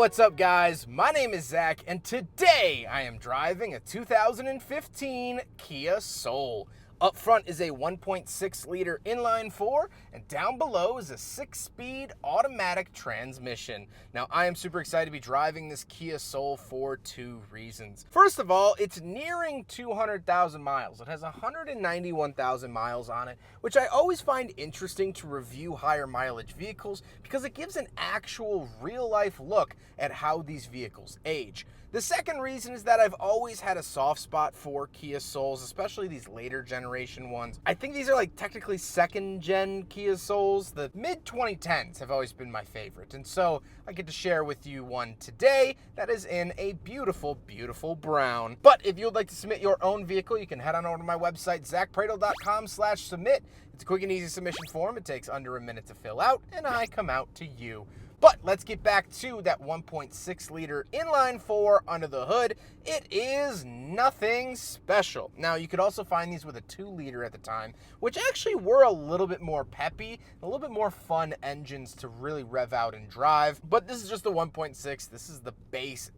What's up, guys? My name is Zach, and today I am driving a 2015 Kia Soul. Up front is a 1.6-liter inline-4, and down below is a 6-speed automatic transmission. Now, I am super excited to be driving this Kia Soul for two reasons. First of all, it's nearing 200,000 miles. It has 191,000 miles on it, which I always find interesting to review higher mileage vehicles because it gives an actual real-life look at how these vehicles age. The second reason is that I've always had a soft spot for Kia Souls, especially these later generation ones. I think these are like technically second gen Kia Souls. The mid 2010s have always been my favorite. And so I get to share with you one today that is in a beautiful, beautiful brown. But if you would like to submit your own vehicle, you can head on over to my website, zackpradel.com/submit. It's a quick and easy submission form. It takes under a minute to fill out, and I come out to you. But let's get back to that 1.6-liter inline-4 under the hood. It is nothing special. Now, you could also find these with a 2-liter at the time, which actually were a little bit more peppy, a little bit more fun engines to really rev out and drive. But this is just the 1.6. This is the base,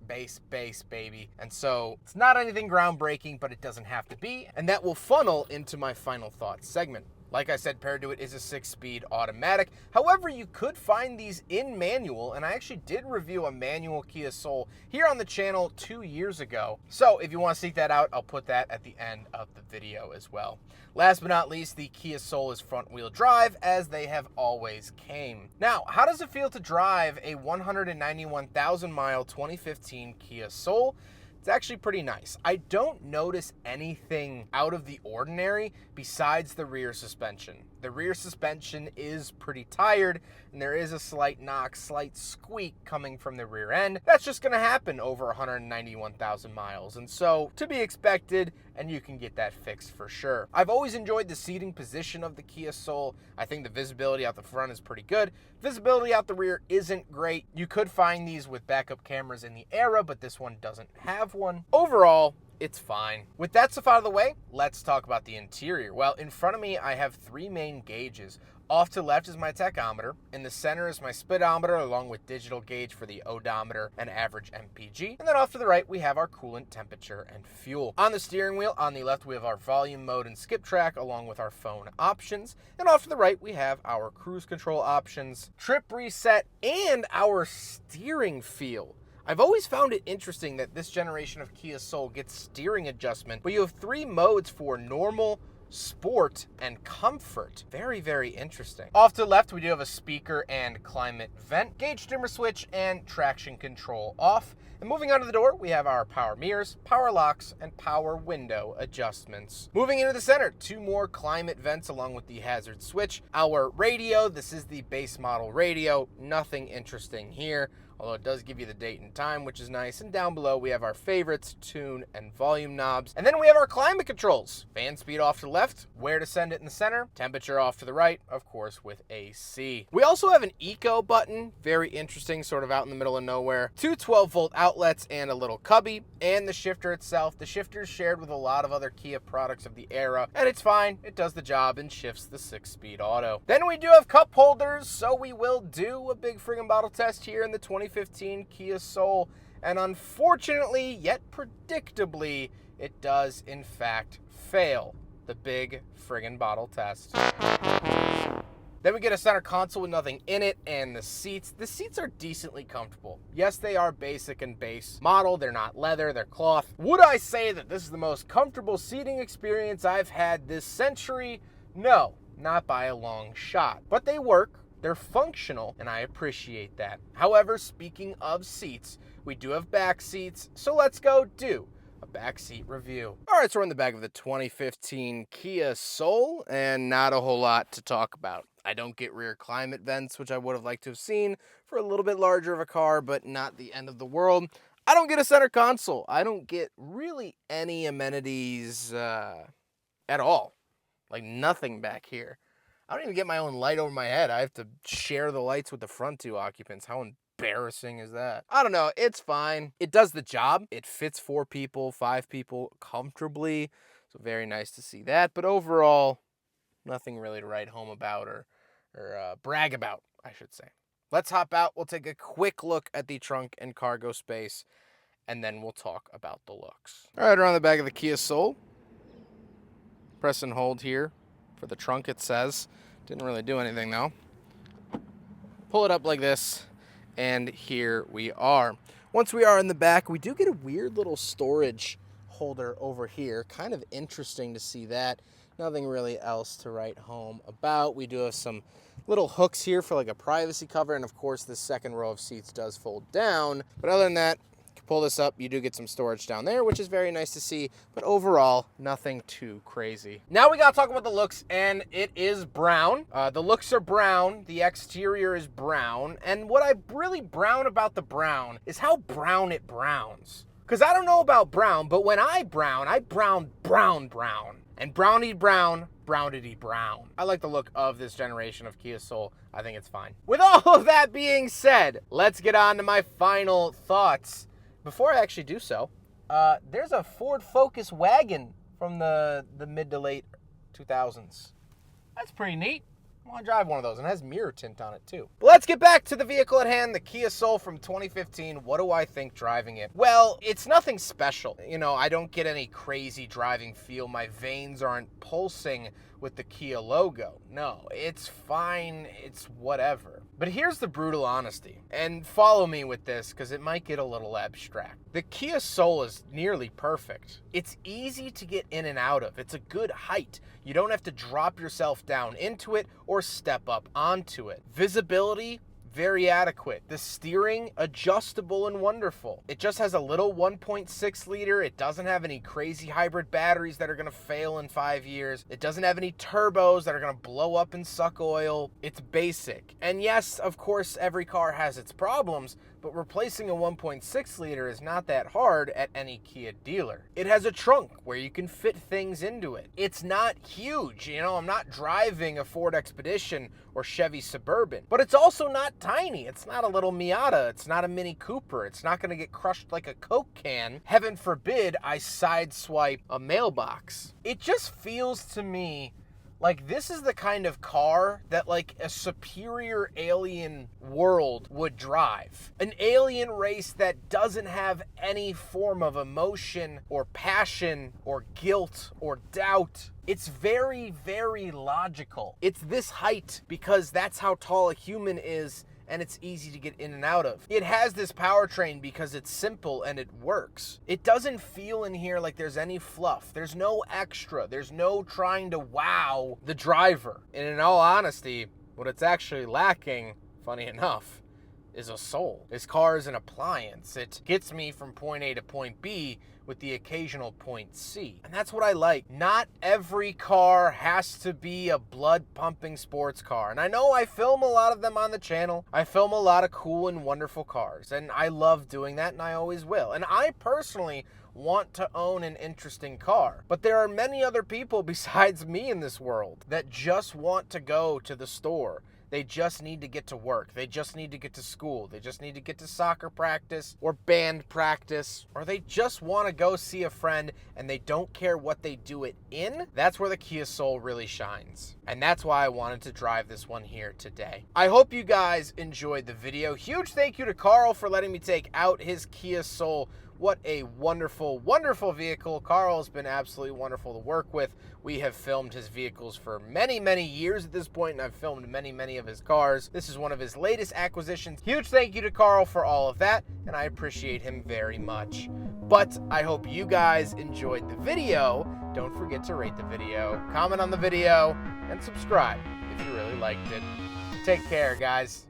baby. And so it's not anything groundbreaking, but it doesn't have to be. And that will funnel into my final thoughts segment. Like I said, paired to it is a 6-speed automatic. However, you could find these in manual, and I actually did review a manual Kia Soul here on the channel 2 years ago. So if you want to seek that out, I'll put that at the end of the video as well. Last but not least, the Kia Soul is front-wheel drive, as they have always came. Now, how does it feel to drive a 191,000-mile 2015 Kia Soul? It's actually pretty nice. I don't notice anything out of the ordinary besides the rear suspension. The rear suspension is pretty tired, and there is a slight knock, slight squeak coming from the rear end. That's just going to happen over 191,000 miles, and so to be expected, and you can get that fixed for sure. I've always enjoyed the seating position of the Kia Soul. I think the visibility out the front is pretty good. Visibility out the rear isn't great. You could find these with backup cameras in the Era, but this one doesn't have one. Overall, it's fine. With that stuff out of the way, let's talk about the interior. Well, in front of me, I have 3 main gauges. Off to the left is my tachometer. In the center is my speedometer, along with digital gauge for the odometer and average MPG. And then off to the right, we have our coolant temperature and fuel. On the steering wheel, on the left, we have our volume mode and skip track, along with our phone options. And off to the right, we have our cruise control options, trip reset, and our steering feel. I've always found it interesting that this generation of Kia Soul gets steering adjustment, but you have 3 modes for normal, sport, and comfort. Very, very interesting. Off to the left, we do have a speaker and climate vent, gauge dimmer switch, and traction control off. And moving under the door, we have our power mirrors, power locks, and power window adjustments. Moving into the center, 2 more climate vents along with the hazard switch. Our radio, this is the base model radio. Nothing interesting here, although it does give you the date and time, which is nice. And down below, we have our favorites, tune, and volume knobs. And then we have our climate controls. Fan speed off to the left, where to send it in the center, temperature off to the right, of course, with AC. We also have an eco button, very interesting, sort of out in the middle of nowhere. 2 12-volt outlets and a little cubby, and the shifter itself. The shifter is shared with a lot of other Kia products of the era, and it's fine. It does the job and shifts the 6-speed auto. Then we do have cup holders, so we will do a big friggin' bottle test here in the 2015 Kia Soul, and unfortunately, yet predictably, it does in fact fail the big friggin' bottle test. Then we get a center console with nothing in it, and the seats are decently comfortable. Yes, they are basic and base model. They're not leather, they're cloth. Would I say that this is the most comfortable seating experience I've had this century? No, not by a long shot. But they work. They're functional, and I appreciate that. However, speaking of seats, we do have back seats, so let's go do a backseat review. All right, so we're in the back of the 2015 Kia Soul, and not a whole lot to talk about. I don't get rear climate vents, which I would have liked to have seen for a little bit larger of a car, but not the end of the world. I don't get a center console. I don't get really any amenities at all. Like nothing back here. I don't even get my own light over my head. I have to share the lights with the front 2 occupants. How embarrassing is that? I don't know. It's fine. It does the job. It fits 4 people, 5 people comfortably. So very nice to see that. But overall, nothing really to write home about or brag about, I should say. Let's hop out. We'll take a quick look at the trunk and cargo space, and then we'll talk about the looks. All right, around the back of the Kia Soul. Press and hold here for the trunk, it says. Didn't really do anything, though. Pull it up like this, and here we are. Once we are in the back, we do get a weird little storage holder over here. Kind of interesting to see that. Nothing really else to write home about. We do have some little hooks here for like a privacy cover, and of course this second row of seats does fold down. But other than that, you can pull this up, you do get some storage down there, which is very nice to see, but overall, nothing too crazy. Now we gotta talk about the looks, and it is brown. The looks are brown, the exterior is brown, and what I really brown about the brown is how brown it browns. Because I don't know about brown, but when I brown brown. And brownie brown, brownity brown. I like the look of this generation of Kia Soul. I think it's fine. With all of that being said, let's get on to my final thoughts. Before I actually do so, there's a Ford Focus wagon from the mid to late 2000s. That's pretty neat. I want to drive one of those, and it has mirror tint on it too. But let's get back to the vehicle at hand, the Kia Soul from 2015. What do I think driving it? Well, it's nothing special. You know, I don't get any crazy driving feel. My veins aren't pulsing with the Kia logo. No, it's fine. It's whatever. But here's the brutal honesty, and follow me with this because it might get a little abstract. The Kia Soul is nearly perfect. It's easy to get in and out of. It's a good height. You don't have to drop yourself down into it or step up onto it. Visibility, very adequate. The steering, adjustable and wonderful. It just has a little 1.6 liter. It doesn't have any crazy hybrid batteries that are gonna fail in 5 years. It doesn't have any turbos that are gonna blow up and suck oil. It's basic. And yes, of course, every car has its problems, but replacing a 1.6 liter is not that hard at any Kia dealer. It has a trunk where you can fit things into it. It's not huge. You know, I'm not driving a Ford Expedition or Chevy Suburban, but it's also not tiny. It's not a little Miata. It's not a Mini Cooper. It's not gonna get crushed like a Coke can. Heaven forbid I sideswipe a mailbox. It just feels to me like this is the kind of car that like a superior alien world would drive. An alien race that doesn't have any form of emotion or passion or guilt or doubt. It's very, very logical. It's this height because that's how tall a human is, and it's easy to get in and out of. It has this powertrain because it's simple and it works. It doesn't feel in here like there's any fluff. There's no extra. There's no trying to wow the driver. And in all honesty, what it's actually lacking, funny enough, is a soul. This car is an appliance. It gets me from point A to point B with the occasional point C. And that's what I like. Not every car has to be a blood-pumping sports car. And I know I film a lot of them on the channel. I film a lot of cool and wonderful cars. And I love doing that, and I always will. And I personally want to own an interesting car. But there are many other people besides me in this world that just want to go to the store. They just need to get to work. They just need to get to school. They just need to get to soccer practice or band practice, or they just want to go see a friend and they don't care what they do it in. That's where the Kia Soul really shines. And that's why I wanted to drive this one here today. I hope you guys enjoyed the video. Huge thank you to Carl for letting me take out his Kia Soul. What a wonderful, wonderful vehicle. Carl has been absolutely wonderful to work with. We have filmed his vehicles for many, many years at this point, and I've filmed many, many of his cars. This is one of his latest acquisitions. Huge thank you to Carl for all of that, and I appreciate him very much. But I hope you guys enjoyed the video. Don't forget to rate the video, comment on the video, and subscribe if you really liked it. Take care, guys.